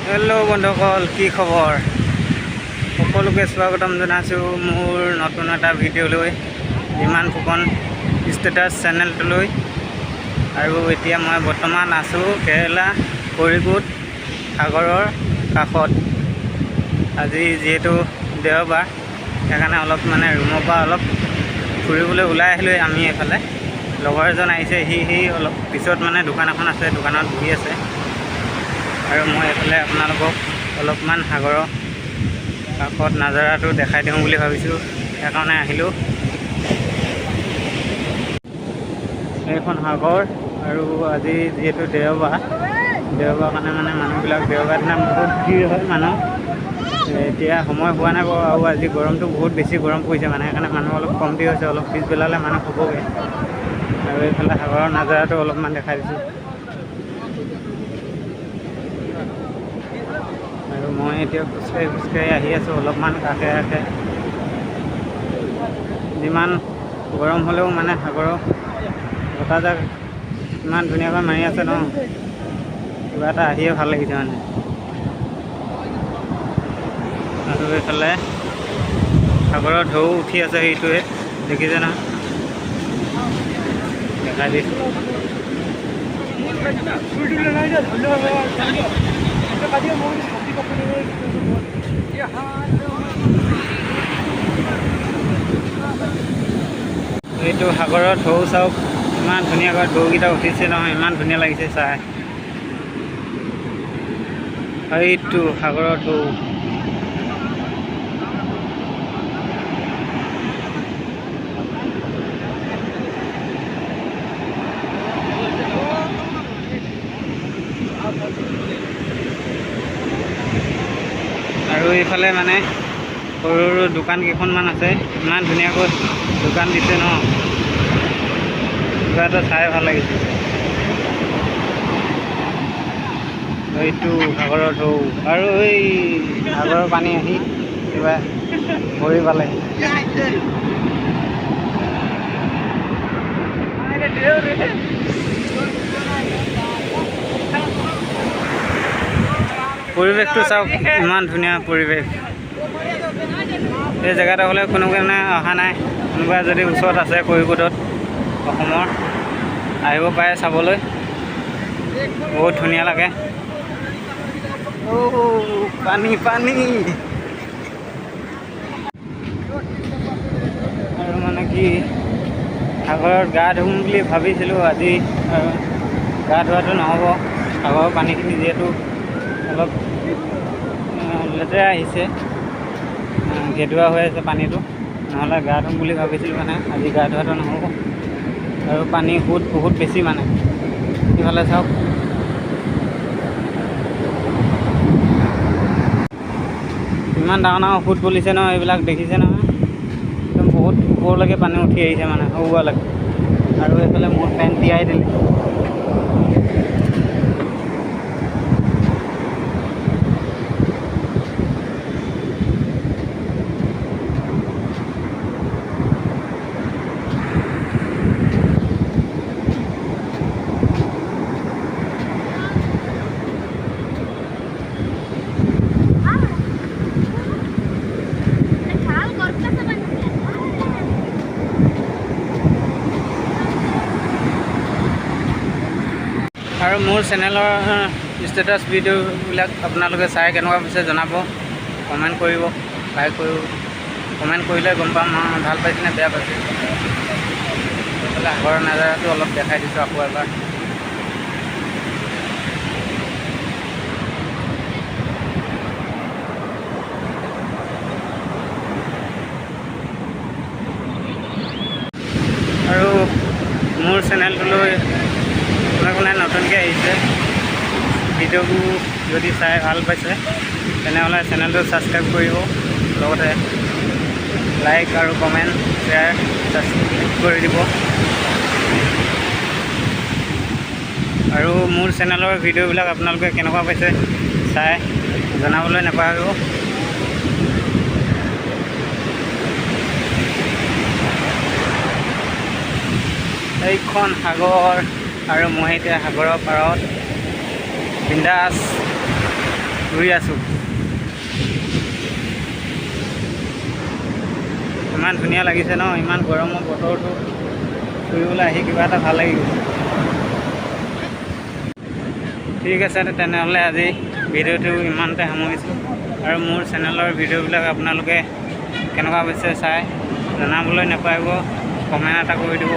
Hello' বন্ধুসকল, কি খবৰ? সকলোকে স্বাগতম জনাইছোঁ মোৰ নতুন এটা ভিডিঅ'লৈ, বিমান ফুকন ষ্টেটাছ চেনেলটোলৈ। আৰু এতিয়া মই বৰ্তমান আছোঁ কেৰেলা কৰিকুট সাগৰৰ কাষত। আজি যিহেতু দেওবাৰ, সেইকাৰণে অলপ ৰুমৰ পৰা অলপ ফুৰিবলৈ ওলাই আহিলোঁ। আমি এইফালে লগৰ এজন আহিছে, সি অলপ পিছত দোকান এখন আছে, দোকানত বহি আছে। আৰু মই এইফালে আপোনালোকক অলপমান সাগৰৰ কাষত নাজাৰাটো দেখাই দিওঁ বুলি ভাবিছোঁ, সেইকাৰণে আহিলোঁ। এইখন সাগৰ, আৰু আজি যিহেতু দেওবাৰ কাৰণে মানুহবিলাক দেওবাৰ দিনা বহুত ভিৰ হয় মানুহ। এতিয়া সময় হোৱা নাই বাৰু, আৰু আজি গৰমটো বহুত বেছি গৰম পৰিছে, সেইকাৰণে মানুহ অলপ কমটি হৈছে। অলপ পিছবেলালৈ মানুহ হ'বগৈ। আৰু এইফালে সাগৰৰ নাজাৰাটো অলপমান দেখাই দিছোঁ। আৰু মই এতিয়া খোজকাঢ়ি আহি আছোঁ অলপমান কাষে কাষে। যিমান গৰম হ'লেও সাগৰৰ বতাহজাক ইমান ধুনীয়াকৈ মাৰি আছে ন, কিবা এটা আহিয়ে ভাল লাগিছে আৰু এইফালে সাগৰৰ ঢৌ উঠি আছে, সেইটোৱে দেখিছে নহয়, দেখাই দিছোঁ। এইটো সাগৰৰ ঢৌ চাওক, ইমান ধুনীয়াকৈ ঢৌকেইটা উঠিছে নহয়, ইমান ধুনীয়া লাগিছে চাই। এইটো সাগৰৰ ঢৌ। আৰু এইফালে সৰু সৰু দোকান কেইখনমান আছে, ইমান ধুনীয়াকৈ দোকান দিছে ন, কিবা এটা চাই ভাল লাগিছে। এইটো সাগৰৰ ঢৌ, আৰু এই সাগৰৰ পানী আহি কিবা ভৰি পালে। পৰিৱেশটো চাওক, ইমান ধুনীয়া পৰিৱেশ। এই জেগাটা হ'লে কোনোবাই অহা নাই, কোনোবা যদি ওচৰত আছে কৰিকুটত অসমৰ, আহিব পাৰে চাবলৈ, বহুত ধুনীয়া লাগে। পানী আৰু কি, সাগৰত গা ধুম বুলি ভাবিছিলোঁ আজি, গা ধোৱাটো নহ'ব। সাগৰৰ পানীখিনি যিহেতু অলপ লেতেৰা আহিছে, গেদুৱা হৈ আছে পানীটো, নহ'লে গা ধুম বুলি ভাবিছিলোঁ আজি গা ধোৱাটো নহ'ব। আৰু পানী সুত বহুত বেছি ইফালে চাওক, ইমান ডাঙৰ ডাঙৰ সুত বলিছে ন, এইবিলাক দেখিছে নহয়, একদম বহুত ওপৰলৈকে পানী উঠি আহিছে সৰুৱালৈকে। আৰু এইফালে মোৰ পেণ্ট তিয়াই দিলে। আৰু মোৰ চেনেলৰ ষ্টেটাছ ভিডিঅ'বিলাক আপোনালোকে চাই কেনেকুৱা পাইছে জনাব, কমেণ্ট কৰিব, লাইক কৰিব। কমেণ্ট কৰিলে গম পাম ভাল পাইছে নে বেয়া পাইছে। এইফালে সাগৰৰ নাজাৰাটো অলপ দেখাই দিছোঁ আকৌ এবাৰ। আৰু মোৰ চেনেলটোলৈ কোনে নতুনকৈ আহিছে, ভিডিঅ'বোৰ যদি চাই ভাল পাইছে তেনেহ'লে চেনেলটো ছাবস্ক্ৰাইব কৰিব, লগতে লাইক আৰু কমেণ্ট শ্বেয়াৰ ছাবস্ক্ৰাইব কৰি দিব। আৰু মোৰ চেনেলৰ ভিডিঅ'বিলাক আপোনালোকে কেনেকুৱা পাইছে চাই জনাবলৈ নাপাহৰিব। এইখন সাগৰ, আৰু মই এতিয়া সাগৰৰ পাৰত বিন্দাছ ঘূৰি আছোঁ। ইমান ধুনীয়া লাগিছে ন, ইমান গৰমৰ বতৰটো ফুৰিবলৈ আহি কিবা এটা ভাল লাগি গৈছে। ঠিক আছে, তেনেহ'লে আজি ভিডিঅ'টো ইমানতে সামৰিছোঁ। আৰু মোৰ চেনেলৰ ভিডিঅ'বিলাক আপোনালোকে কেনেকুৱা পাইছে চাই জনাবলৈ নাপাহৰিব, কমেণ্ট এটা কৰি দিব।